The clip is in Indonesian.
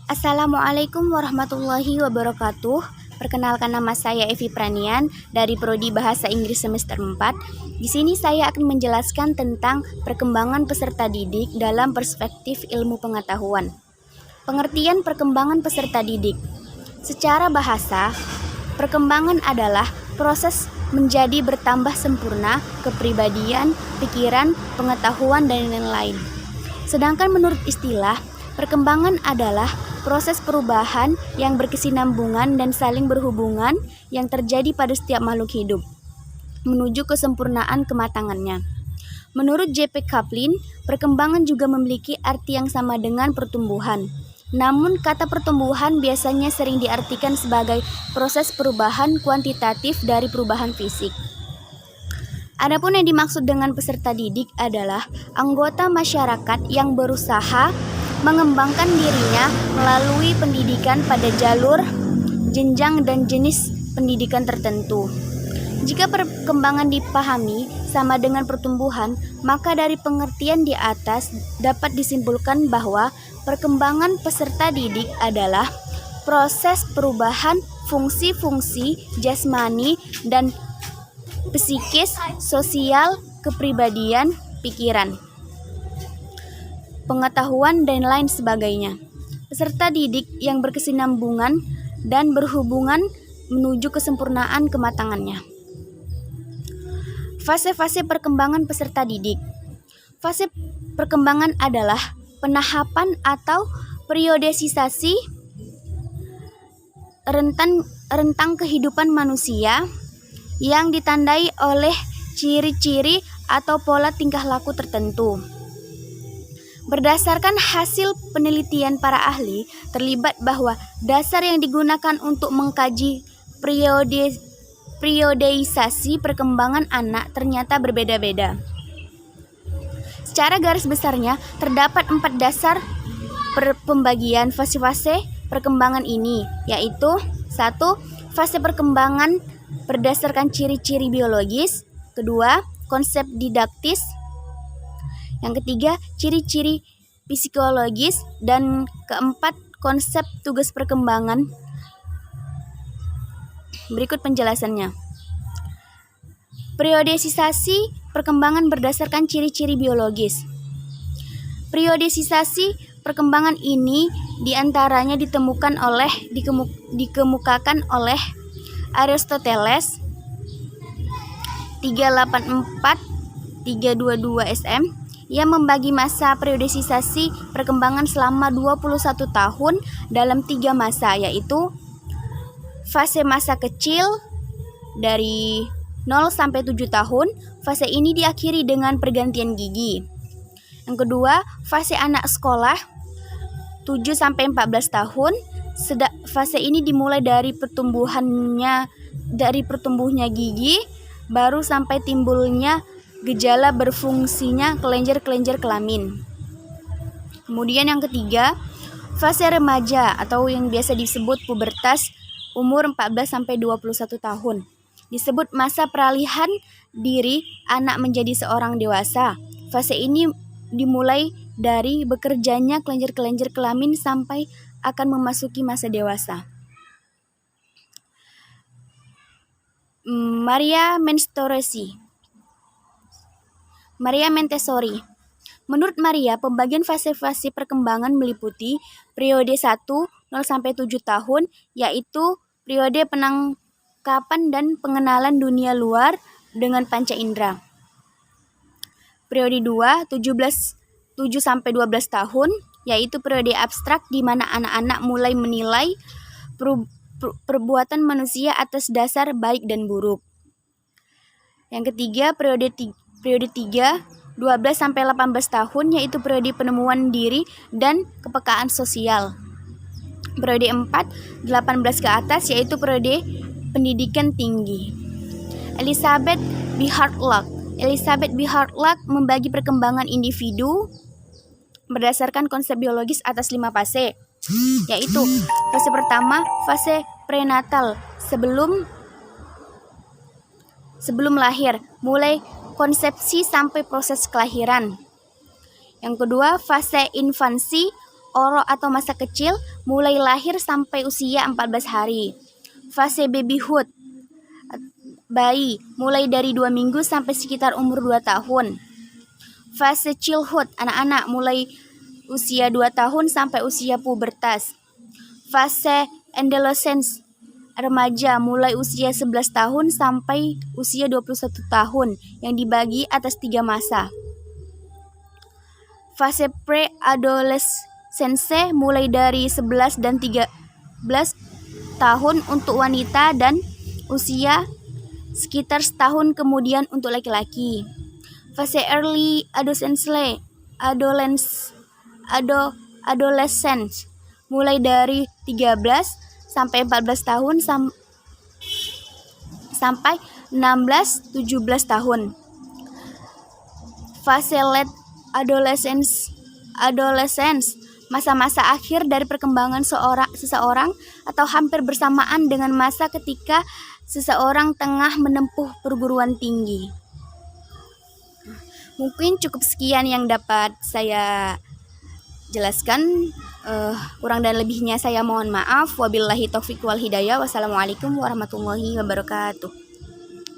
Assalamualaikum warahmatullahi wabarakatuh. Perkenalkan, nama saya Evi Pranian dari Prodi Bahasa Inggris semester 4. Di sini saya akan menjelaskan tentang perkembangan peserta didik dalam perspektif ilmu pengetahuan. Pengertian perkembangan peserta didik. Secara bahasa, perkembangan adalah proses menjadi bertambah sempurna kepribadian, pikiran, pengetahuan, dan lain-lain. Sedangkan menurut istilah, perkembangan adalah proses perubahan yang berkesinambungan dan saling berhubungan yang terjadi pada setiap makhluk hidup, menuju kesempurnaan kematangannya. Menurut J.P. Kaplan, perkembangan juga memiliki arti yang sama dengan pertumbuhan. Namun, kata pertumbuhan biasanya sering diartikan sebagai proses perubahan kuantitatif dari perubahan fisik. Adapun yang dimaksud dengan peserta didik adalah anggota masyarakat yang berusaha mengembangkan dirinya melalui pendidikan pada jalur, jenjang, dan jenis pendidikan tertentu. Jika perkembangan dipahami sama dengan pertumbuhan, maka dari pengertian di atas dapat disimpulkan bahwa perkembangan peserta didik adalah proses perubahan fungsi-fungsi jasmani dan psikis, sosial, kepribadian, pikiran, pengetahuan, dan lain sebagainya. Peserta didik yang berkesinambungan dan berhubungan menuju kesempurnaan kematangannya. Fase-fase perkembangan peserta didik. Fase perkembangan adalah penahapan atau periodisasi rentang kehidupan manusia yang ditandai oleh ciri-ciri atau pola tingkah laku tertentu. Berdasarkan hasil penelitian para ahli, terlibat bahwa dasar yang digunakan untuk mengkaji periodisasi perkembangan anak ternyata berbeda-beda. Secara garis besarnya, terdapat 4 dasar pembagian fase-fase perkembangan ini, yaitu 1. Fase perkembangan berdasarkan ciri-ciri biologis. 2. Konsep didaktis. Yang ketiga, ciri-ciri psikologis. Dan keempat, konsep tugas perkembangan. Berikut penjelasannya. Periodisasi perkembangan berdasarkan ciri-ciri biologis. Periodisasi perkembangan ini diantaranya dikemukakan oleh Aristoteles 384-322 SM yang membagi masa periodisasi perkembangan selama 21 tahun dalam 3 masa, yaitu fase masa kecil dari 0 sampai 7 tahun. Fase ini diakhiri dengan pergantian gigi. Yang kedua, fase anak sekolah 7 sampai 14 tahun. Fase ini dimulai dari pertumbuhnya gigi, baru sampai timbulnya gejala berfungsinya kelenjar-kelenjar kelamin. Kemudian yang ketiga, fase remaja atau yang biasa disebut pubertas, umur 14 sampai 21 tahun. Disebut masa peralihan diri anak menjadi seorang dewasa. Fase ini dimulai dari bekerjanya kelenjar-kelenjar kelamin sampai akan memasuki masa dewasa. Maria Montessori. Menurut Maria, pembagian fase-fase perkembangan meliputi periode 1 0 sampai 7 tahun, yaitu periode penangkapan dan pengenalan dunia luar dengan panca indera. Periode 2 7 sampai 12 tahun, yaitu periode abstrak di mana anak-anak mulai menilai perbuatan manusia atas dasar baik dan buruk. Yang ketiga, periode 3 12 sampai 18 tahun, yaitu periode penemuan diri dan kepekaan sosial. Periode 4 18 ke atas, yaitu periode pendidikan tinggi. Elizabeth B. Hartlock membagi perkembangan individu berdasarkan konsep biologis atas 5 fase, yaitu fase pertama, fase prenatal, sebelum lahir, mulai konsepsi sampai proses kelahiran. Yang kedua, fase infansi, oro atau masa kecil, mulai lahir sampai usia 14 hari. Fase babyhood, bayi, mulai dari 2 minggu sampai sekitar umur 2 tahun. Fase childhood, anak-anak, mulai usia 2 tahun sampai usia pubertas. Fase adolescence, remaja, mulai usia 11 tahun sampai usia 21 tahun, yang dibagi atas 3 masa. Fase pre-adolescence, mulai dari 11 dan 13 tahun untuk wanita dan usia sekitar setahun kemudian untuk laki-laki. Fase early adolescence, mulai dari 13 sampai 14 tahun sampai 16-17 tahun. Fase late adolescence, masa-masa akhir dari perkembangan seseorang atau hampir bersamaan dengan masa ketika seseorang tengah menempuh perguruan tinggi. Mungkin cukup sekian yang dapat saya jelaskan. Kurang dan lebihnya saya mohon maaf. Wabillahi taufiq wal hidayah. Wassalamualaikum warahmatullahi wabarakatuh.